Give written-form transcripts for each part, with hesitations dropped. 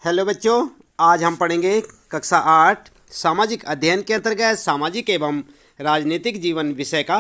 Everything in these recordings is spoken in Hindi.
हेलो बच्चों, आज हम पढ़ेंगे कक्षा 8 सामाजिक अध्ययन के अंतर्गत सामाजिक एवं राजनीतिक जीवन विषय का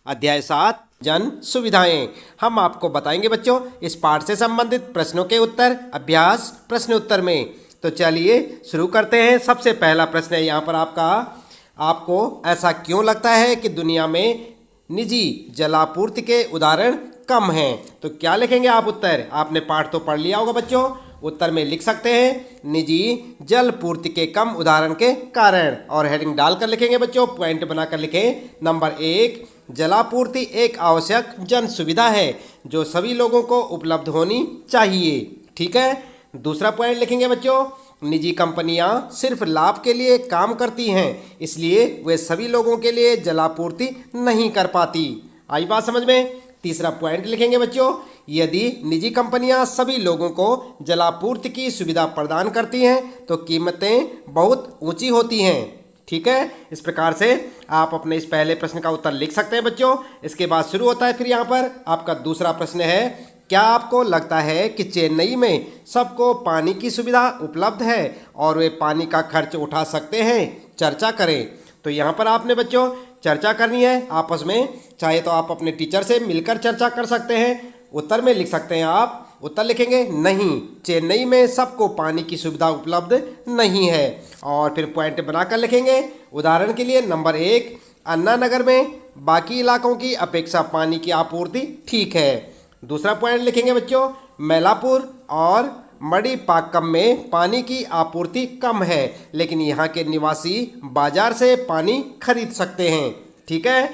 अध्याय 7 जन सुविधाएं। हम आपको बताएंगे बच्चों इस पाठ से संबंधित प्रश्नों के उत्तर अभ्यास प्रश्न उत्तर में। तो चलिए शुरू करते हैं। सबसे पहला प्रश्न है यहाँ पर आपको ऐसा क्यों लगता है कि दुनिया में निजी जलापूर्ति के उदाहरण कम हैं? तो क्या लिखेंगे आप उत्तर? आपने पाठ तो पढ़ लिया होगा बच्चों। उत्तर में लिख सकते हैं निजी जल पूर्ति के कम उदाहरण के कारण, और हेडिंग डालकर लिखेंगे बच्चों, पॉइंट बनाकर लिखें। नंबर 1, जलापूर्ति एक आवश्यक जन सुविधा है जो सभी लोगों को उपलब्ध होनी चाहिए। ठीक है। दूसरा पॉइंट लिखेंगे बच्चों, निजी कंपनियां सिर्फ लाभ के लिए काम करती हैं, इसलिए वे सभी लोगों के लिए जलापूर्ति नहीं कर पाती। आई बात समझ में? तीसरा पॉइंट लिखेंगे बच्चों, यदि निजी कंपनियां सभी लोगों को जलापूर्ति की सुविधा प्रदान करती हैं तो कीमतें बहुत ऊंची होती हैं। ठीक है। इस प्रकार से आप अपने इस पहले प्रश्न का उत्तर लिख सकते हैं बच्चों। इसके बाद शुरू होता है फिर यहाँ पर आपका दूसरा प्रश्न है, क्या आपको लगता है कि चेन्नई में सबको पानी की सुविधा उपलब्ध है और वे पानी का खर्च उठा सकते हैं? चर्चा करें। तो यहाँ पर आपने बच्चों चर्चा करनी है आपस में, चाहे तो आप अपने टीचर से मिलकर चर्चा कर सकते हैं। उत्तर में लिख सकते हैं आप, उत्तर लिखेंगे नहीं, चेन्नई में सबको पानी की सुविधा उपलब्ध नहीं है, और फिर पॉइंट बनाकर लिखेंगे। उदाहरण के लिए नंबर 1, अन्ना नगर में बाकी इलाकों की अपेक्षा पानी की आपूर्ति ठीक है। दूसरा पॉइंट लिखेंगे बच्चों, मैलापुर और मणिपाक्कम में पानी की आपूर्ति कम है, लेकिन यहाँ के निवासी बाजार से पानी खरीद सकते हैं। ठीक है।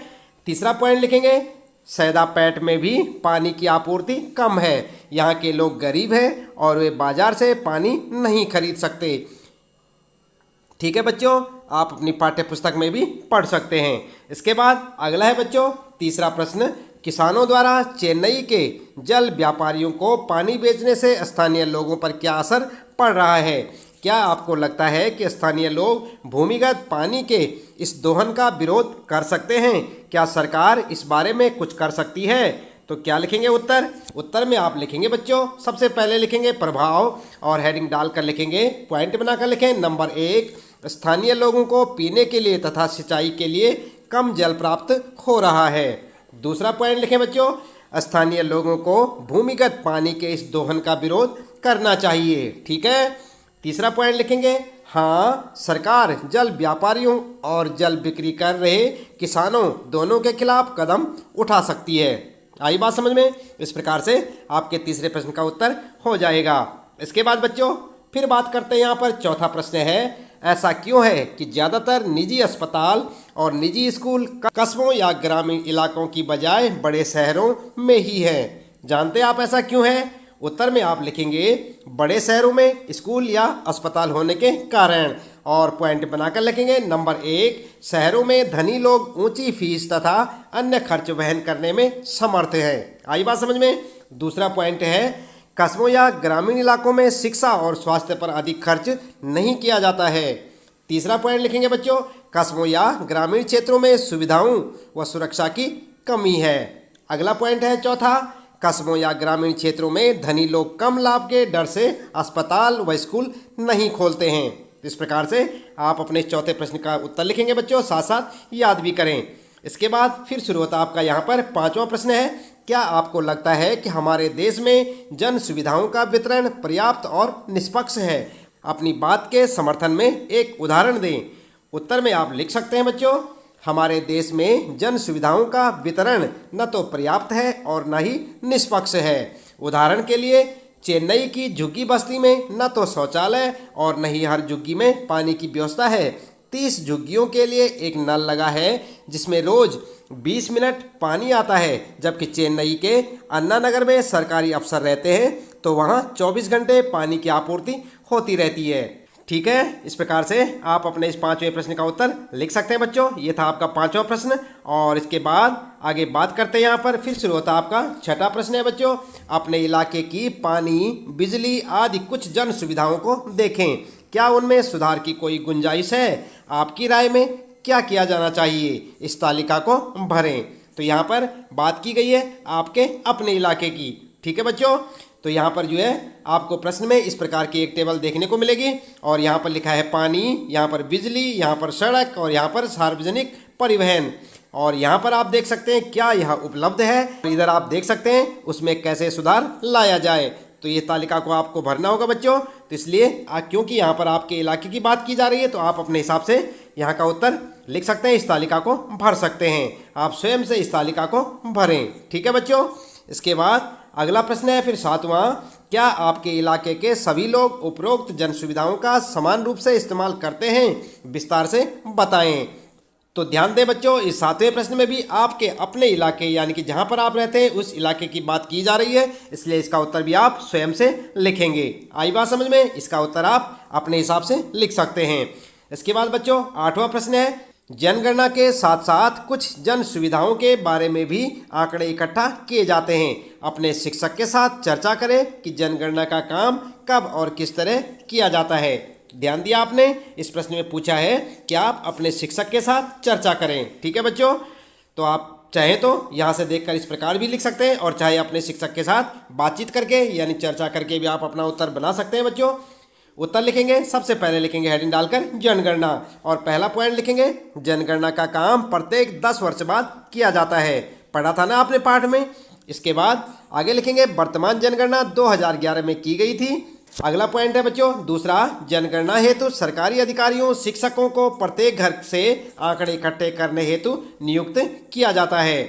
तीसरा पॉइंट लिखेंगे, सैदापेट में भी पानी की आपूर्ति कम है, यहाँ के लोग गरीब हैं और वे बाजार से पानी नहीं खरीद सकते। ठीक है बच्चों, आप अपनी पाठ्य पुस्तक में भी पढ़ सकते हैं। इसके बाद अगला है बच्चों तीसरा प्रश्न, किसानों द्वारा चेन्नई के जल व्यापारियों को पानी बेचने से स्थानीय लोगों पर क्या असर पड़ रहा है? क्या आपको लगता है कि स्थानीय लोग भूमिगत पानी के इस दोहन का विरोध कर सकते हैं? क्या सरकार इस बारे में कुछ कर सकती है? तो क्या लिखेंगे उत्तर? उत्तर में आप लिखेंगे बच्चों, सबसे पहले लिखेंगे प्रभाव और हेडिंग डालकर लिखेंगे, पॉइंट बनाकर लिखें। नंबर 1, स्थानीय लोगों को पीने के लिए तथा सिंचाई के लिए कम जल प्राप्त हो रहा है। दूसरा पॉइंट लिखें बच्चों, स्थानीय लोगों को भूमिगत पानी के इस दोहन का विरोध करना चाहिए। ठीक है। तीसरा पॉइंट लिखेंगे, हाँ, सरकार जल व्यापारियों और जल बिक्री कर रहे किसानों दोनों के खिलाफ कदम उठा सकती है। आई बात समझ में? इस प्रकार से आपके तीसरे प्रश्न का उत्तर हो जाएगा। इसके बाद बच्चों फिर बात करते हैं, यहाँ पर चौथा प्रश्न है, ऐसा क्यों है कि ज़्यादातर निजी अस्पताल और निजी स्कूल कस्बों या ग्रामीण इलाकों की बजाय बड़े शहरों में ही हैं? जानते हैं आप ऐसा क्यों है? उत्तर में आप लिखेंगे बड़े शहरों में स्कूल या अस्पताल होने के कारण, और पॉइंट बनाकर लिखेंगे। नंबर 1, शहरों में धनी लोग ऊंची फीस तथा अन्य खर्च वहन करने में समर्थ हैं। आई बात समझ में? दूसरा पॉइंट है, कस्बों या ग्रामीण इलाकों में शिक्षा और स्वास्थ्य पर अधिक खर्च नहीं किया जाता है। तीसरा पॉइंट लिखेंगे बच्चों, कस्बों या ग्रामीण क्षेत्रों में सुविधाओं व सुरक्षा की कमी है। अगला पॉइंट है चौथा, कस्बों या ग्रामीण क्षेत्रों में धनी लोग कम लाभ के डर से अस्पताल व स्कूल नहीं खोलते हैं। इस प्रकार से आप अपने चौथे प्रश्न का उत्तर लिखेंगे बच्चों, साथ साथ याद भी करें। इसके बाद फिर शुरू होता आपका यहाँ पर पांचवा प्रश्न है, क्या आपको लगता है कि हमारे देश में जन सुविधाओं का वितरण पर्याप्त और निष्पक्ष है? अपनी बात के समर्थन में एक उदाहरण दें। उत्तर में आप लिख सकते हैं बच्चों, हमारे देश में जन सुविधाओं का वितरण न तो पर्याप्त है और न ही निष्पक्ष है। उदाहरण के लिए चेन्नई की झुग्गी बस्ती में न तो शौचालय और न ही हर झुग्गी में पानी की व्यवस्था है। 30 झुग्गियों के लिए एक नल लगा है जिसमें रोज 20 मिनट पानी आता है, जबकि चेन्नई के अन्ना नगर में सरकारी अफसर रहते हैं तो वहाँ 24 घंटे पानी की आपूर्ति होती रहती है। ठीक है। इस प्रकार से आप अपने इस पांचवें प्रश्न का उत्तर लिख सकते हैं बच्चों। ये था आपका पांचवा प्रश्न, और इसके बाद आगे बात करते हैं यहाँ पर फिर शुरू होता आपका छठा प्रश्न है बच्चों, अपने इलाके की पानी, बिजली आदि कुछ जन सुविधाओं को देखें, क्या उनमें सुधार की कोई गुंजाइश है? आपकी राय में क्या किया जाना चाहिए? इस तालिका को भरें। तो यहाँ पर बात की गई है आपके अपने इलाके की। ठीक है बच्चों, तो तो यहाँ पर जो है आपको प्रश्न में इस प्रकार की एक टेबल देखने को मिलेगी और यहाँ पर लिखा है पानी, यहाँ पर बिजली, यहाँ पर सड़क और यहाँ पर सार्वजनिक परिवहन। और यहाँ पर आप देख सकते हैं क्या यह उपलब्ध है, इधर आप देख सकते हैं उसमें कैसे सुधार लाया जाए। तो ये तालिका को आपको भरना होगा बच्चों। तो इसलिए क्योंकि यहाँ पर आपके इलाके की बात की जा रही है तो आप अपने हिसाब से यहाँ का उत्तर लिख सकते हैं, इस तालिका को भर सकते हैं। आप स्वयं से इस तालिका को भरें। ठीक है बच्चों। इसके बाद अगला प्रश्न है फिर 7वां, क्या आपके इलाके के सभी लोग उपरोक्त जन सुविधाओं का समान रूप से इस्तेमाल करते हैं? विस्तार से बताएं। तो ध्यान दें बच्चों, इस 7वें प्रश्न में भी आपके अपने इलाके यानी कि जहां पर आप रहते हैं उस इलाके की बात की जा रही है, इसलिए इसका उत्तर भी आप स्वयं से लिखेंगे। आई बात समझ में? इसका उत्तर आप अपने हिसाब से लिख सकते हैं। इसके बाद बच्चों 8वां प्रश्न है, जनगणना के साथ साथ कुछ जन सुविधाओं के बारे में भी आंकड़े इकट्ठा किए जाते हैं। अपने शिक्षक के साथ चर्चा करें कि जनगणना का काम कब और किस तरह किया जाता है। ध्यान दिया आपने, इस प्रश्न में पूछा है कि आप अपने शिक्षक के साथ चर्चा करें। ठीक है बच्चों। तो आप चाहें तो यहाँ से देखकर इस प्रकार भी लिख सकते हैं और चाहे अपने शिक्षक के साथ बातचीत करके यानी चर्चा करके भी आप अपना उत्तर बना सकते हैं बच्चों। उत्तर लिखेंगे, सबसे पहले लिखेंगे हेडिंग डालकर जनगणना और पहला पॉइंट लिखेंगे जनगणना का काम प्रत्येक 10 वर्ष बाद किया जाता है। पढ़ा था ना आपने पाठ में। इसके बाद आगे लिखेंगे वर्तमान जनगणना 2011 में की गई थी। अगला पॉइंट है बच्चों दूसरा, जनगणना हेतु सरकारी अधिकारियों शिक्षकों को प्रत्येक घर से आंकड़े इकट्ठे करने हेतु नियुक्त किया जाता है।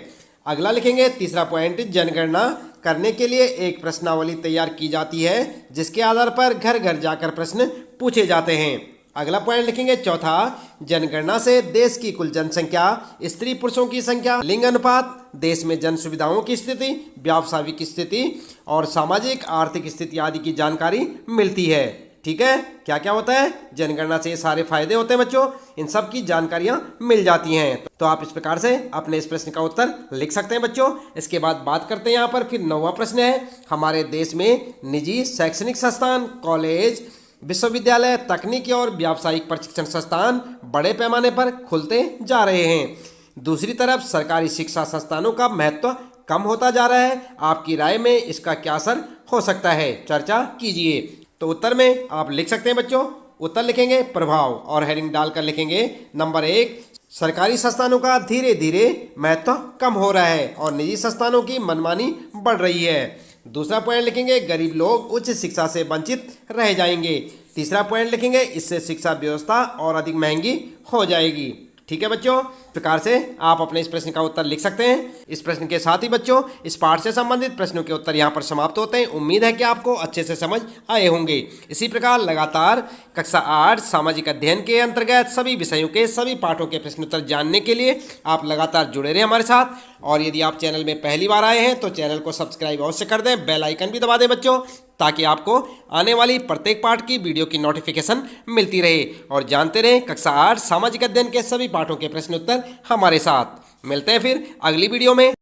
अगला लिखेंगे तीसरा पॉइंट, जनगणना करने के लिए एक प्रश्नावली तैयार की जाती है जिसके आधार पर घर घर जाकर प्रश्न पूछे जाते हैं। अगला पॉइंट लिखेंगे चौथा, जनगणना से देश की कुल जनसंख्या, स्त्री पुरुषों की संख्या, लिंग अनुपात, देश में जन सुविधाओं की स्थिति, व्यावसायिक स्थिति और सामाजिक आर्थिक स्थिति आदि की जानकारी मिलती है। ठीक है, क्या क्या होता है जनगणना से? ये सारे फायदे होते हैं बच्चों, इन सब की जानकारियां मिल जाती हैं। तो आप इस प्रकार से अपने इस प्रश्न का उत्तर लिख सकते हैं बच्चों। इसके बाद बात करते हैं यहाँ पर फिर 9वां प्रश्न है, हमारे देश में निजी शैक्षणिक संस्थान, कॉलेज, विश्वविद्यालय, तकनीकी और व्यावसायिक प्रशिक्षण संस्थान बड़े पैमाने पर खुलते जा रहे हैं। दूसरी तरफ सरकारी शिक्षा संस्थानों का महत्व कम होता जा रहा है। आपकी राय में इसका क्या असर हो सकता है? चर्चा कीजिए। तो उत्तर में आप लिख सकते हैं बच्चों। उत्तर लिखेंगे प्रभाव और हेडिंग डालकर लिखेंगे नंबर 1, सरकारी संस्थानों का धीरे धीरे महत्व कम हो रहा है और निजी संस्थानों की मनमानी बढ़ रही है। दूसरा पॉइंट लिखेंगे गरीब लोग उच्च शिक्षा से वंचित रह जाएंगे। तीसरा पॉइंट लिखेंगे इससे शिक्षा व्यवस्था और अधिक महंगी हो जाएगी। ठीक है बच्चों, इस प्रकार से आप अपने इस प्रश्न का उत्तर लिख सकते हैं। इस प्रश्न के साथ ही बच्चों इस पाठ से संबंधित प्रश्नों के उत्तर यहाँ पर समाप्त होते हैं। उम्मीद है कि आपको अच्छे से समझ आए होंगे। इसी प्रकार लगातार कक्षा 8 सामाजिक अध्ययन के अंतर्गत सभी विषयों के सभी पाठों के प्रश्नोत्तर जानने के लिए आप लगातार जुड़े रहे हमारे साथ। और यदि आप चैनल में पहली बार आए हैं तो चैनल को सब्सक्राइब अवश्य कर दें, बेल आइकन भी दबा दें बच्चों, ताकि आपको आने वाली प्रत्येक पाठ की वीडियो की नोटिफिकेशन मिलती रहे। और जानते रहें कक्षा 8 सामाजिक अध्ययन के सभी पाठों के प्रश्न उत्तर हमारे साथ। मिलते हैं फिर अगली वीडियो में।